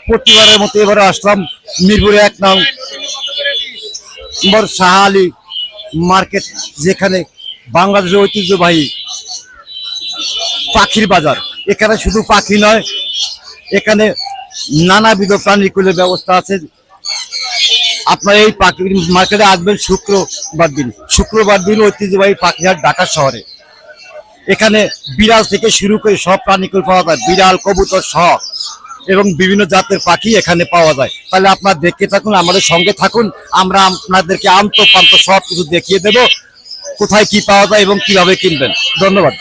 প্রতিবারের মতো এবারে আসলাম মিরপুরে 1 নং শাহ আলী মার্কেট, যেখানে বাংলাদেশের ঐতিহ্যবাহী পাখির বাজার। এখানে শুধু পাখি নয়, এখানে নানাবিধ প্রাণীকুলের ব্যবস্থা আছে। আপনার এই পাখি মার্কেটে আসবেন শুক্রবার দিন ঐতিহ্যবাহী পাখিহাট ঢাকা শহরে। এখানে বিড়াল থেকে শুরু করে সব প্রাণীকুল পাওয়া যায়, বিড়াল, কবুতর সহ, এবং বিভিন্ন জাতের পাখি এখানে পাওয়া যায়। তাহলে আপনারা দেখতে থাকুন, আমাদের সঙ্গে থাকুন, আমরা আপনাদেরকে আন্তঃপ্রান্ত সব কিছু দেখিয়ে দেব, কোথায় কি পাওয়া যায় এবং কিভাবে কিনবেন। ধন্যবাদ।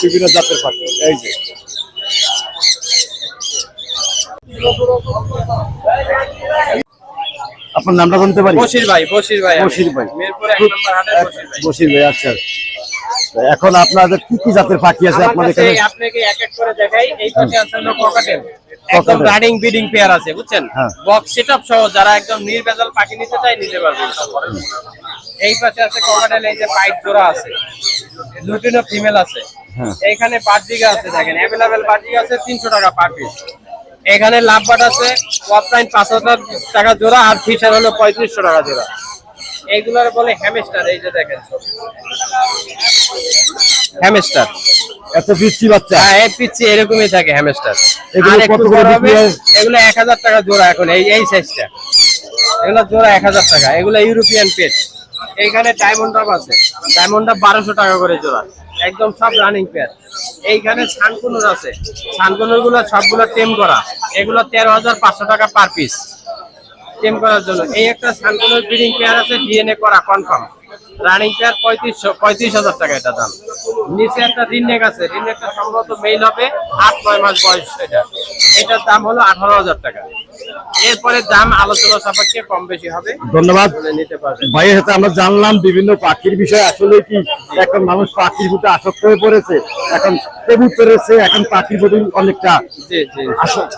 বিভিন্ন জাতের পাখি, এই যে আপনার নামটা বলতে পারি? বশির ভাই। বশির ভাই, মিরপুর 1 নম্বর হাটের বশির ভাই। আচ্ছা, এখন আপনাদের কি কি জাতের পাখি আছে আপনাদের এখানে? আপনাকে এক এক করে দেখাই। এই পাশে আছে হলো ককাটেল, একদম রানিং ব্রিডিং পেয়ার আছে, বুঝছেন? বক্স সেটআপ সহ যারা একদম নির্ভেজাল পাখি নিতে চায় নিতে পারবে। এই পাশে আছে ককাটেল, এই যে পাইট জোড়া আছে, লুটিনো ফিমেল আছে। এখানে বার্জিগা আছে, দেখেন अवेलेबल বার্জিগা আছে 300 টাকা পার পিস। এখানে লাভবাট আছে অফলাইন 5000 টাকা জোড়া, আর ফিশার হলো 3500 টাকা জোড়া। এইগুলোর বলে হ্যামস্টার, এই যে দেখেন হ্যামস্টার। এত পিচ্ছি বাচ্চা? হ্যাঁ, এই পিচ্ছি এরকমই থাকে হ্যামস্টার। এগুলো কত করে বিক্রি হয়? এগুলো 1000 টাকা জোড়া এখন, এই সাইজটা এগুলো জোড়া 1000 টাকা। এগুলো ইউরোপিয়ান পেট। এইখানে ডায়মন্ড ডাব আছে, ডায়মন্ড ডাব 1200 টাকা করে জোড়া, একদম সব রানিং পেয়ার। এইখানে সানকুনুর আছে, সানকুনুর গুলো সবগুলো টেম করা, এগুলো 13500 টাকা পার পিস টেম করার জন্য। এই একটা সানকুনুর ব্রিডিং পেয়ার আছে, ডিএনএ করা কনফার্ম, রানিং পেয়ার 35,000 টাকা এটা দাম। নিচে একটা রিননেক আছে, রিননেকটা সম্ভবত মেইল হবে, 8-9 মাস বয়স। এটার দাম হলো 18,000 টাকা। এরপরে দাম আলোচনা সাপেক্ষে কম বেশি হবে। ধন্যবাদ নিতে পারবেন। ভাইয়ের সাথে আমরা জানলাম বিভিন্ন পাখির বিষয়। আসলে কি এখন মানুষ পাখির প্রতি আসক্ত হয়ে পড়েছে, এখন কবুতরের চেয়ে এখন পাখির প্রতি অনেকটা আসক্ত।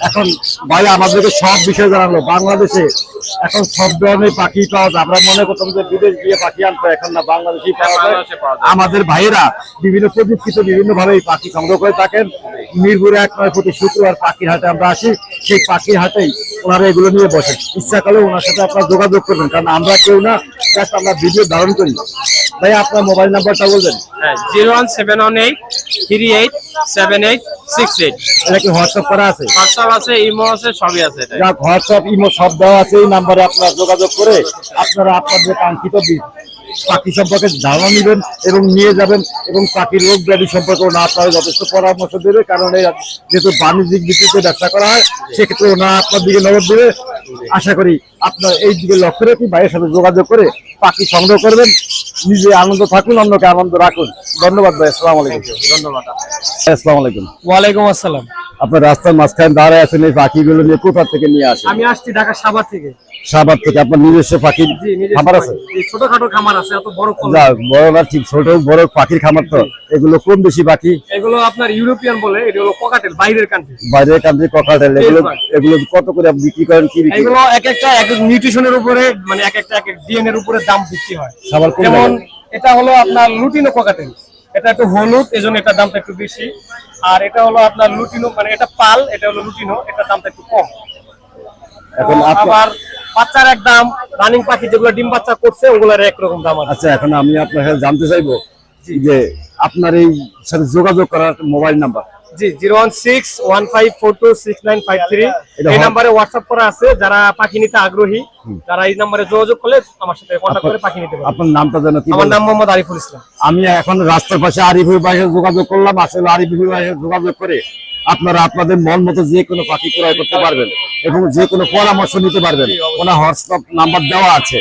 এখন ভাই আমাদেরকে সব বিষয় জানালো। বাংলাদেশে এখন সব ধরনের পাখি পাওয়া যায়। আমরা মনে করতাম যে বিদেশ গিয়ে পাখি আনতে, এখন না, বাংলাদেশেই পাওয়া যায়। আমাদের ভাইয়েরা বিভিন্ন প্রযুক্তিতে বিভিন্ন ভাবে এই পাখি সংগ্রহ করে থাকেন। মিরপুরে 1 নং প্রতি শুক্রবার পাখির হাটে আমরা আসি, সেই পাখির হাটেই ওনারা এগুলো নিয়ে বসে। ইচ্ছা করলে ওনার সাথে আপনারা যোগাযোগ করবেন, কারণ আমরা কেউ না, জাস্ট আমরা ভিডিও ধারণ করি। ভাই আপনার মোবাইল নাম্বারটা বলবেন? 01718387868। এটা কি হোয়াটসঅ্যাপ করা আছে? হোয়াটসঅ্যাপ আছে, ইমো আছে, সবই আছে। হোয়াটসঅ্যাপ, ইমো সব দেওয়া আছে। এই নাম্বারে আপনারা যোগাযোগ করে আপনারা আপনাদের কাঙ্ক্ষিত পাখি সম্পর্কে ধারণা নেবেন এবং নিয়ে যাবেন, এবং পাখির রোগ ব্যাধি সম্পর্কে ওনারা আপনারা যথেষ্ট পরামর্শ দেবে। কারণ এই যেহেতু বাণিজ্যিক ভিত্তিতে ব্যবসা করা হয়, সেক্ষেত্রে ওনারা আপনার দিকে নজর দেবে। আশা করি আপনার এই দিকে লক্ষ্য রেখে ভাইয়ের সাথে যোগাযোগ করে পাখি সংগ্রহ করবেন। নিজে আনন্দ থাকুন, অন্যকে আনন্দ রাখুন। ধন্যবাদ ভাই, আসসালামু আলাইকুম। ধন্যবাদ। আসসালামু আলাইকুম। ওয়ালাইকুম আসসালাম। আপনার রাস্তার মাঝখানে দাঁড়ায় আছেন, এই পাখিগুলো নিয়ে কোথা থেকে নিয়ে আসেন? আমি আসছি ঢাকা সাভার থেকে। সাভার থেকে? আপনার নিজস্ব পাখির খামার আছে? ছোটখাটো খামার আছে, এত বড় বড় না, ঠিক ছোট বড় পাখির খামার। তো এগুলো কোন দেশি পাখি? এগুলো আপনার ইউরোপিয়ান বলে, এটা হলো ককাটেল, বাইরের কান্ট্রি। বাইরের কান্ট্রি ককাটেল। এগুলো কত করে বিক্রি করেন? কি বিক্রি? এগুলো এক একটা এক নিউট্রিশনের উপরে, মানে এক একটা এক এক ডিএনএ এর উপরে দাম বিক্রি হয়। সাভার কোন? যেমন এটা হলো আপনার লুটিনো ককাটেল, এটা একটু হলুদ, এজন্য এটার দামটা একটু বেশি। আর এটা হলো আপনার লুটিনো, মানে এটা পাল, এটা হলো লুটিনো, এটার দামটা একটু কম। এখন আবার বাচ্চার এক দাম, রানিং পাখি যেগুলো ডিম বাচ্চা করছে ওগুলোর একরকম দাম আছে। আচ্ছা, এখন আমি আপনার কাছে জানতে চাইবো যে আপনার এই সাথে যোগাযোগ করার মোবাইল নাম্বার? জি, 01615426953। এই নম্বরে হোয়াটসঅ্যাপ করা আছে। যারা পাখি নিতে আগ্রহী, তারা এই নম্বরে যোগাযোগ করলে আমার সাথে কন্টাক্ট করে পাখি নিতে পারবে। আপনার নামটা জানো কি? আমার নাম মোহাম্মদ আরিফুল ইসলাম। আমি এখন রাস্তার পাশে আরিফুল ভাইয়ের যোগাযোগ করলাম। আসলে আরিফুল ভাইয়ের যোগাযোগ করে আপনারা আপনাদের মন মতো যে কোনো পাখি ক্রয় করতে পারবেন এবং যে কোনো পরামর্শ নিতে পারবেন। ওনার হোয়াটসঅ্যাপ নাম্বার দেওয়া আছে।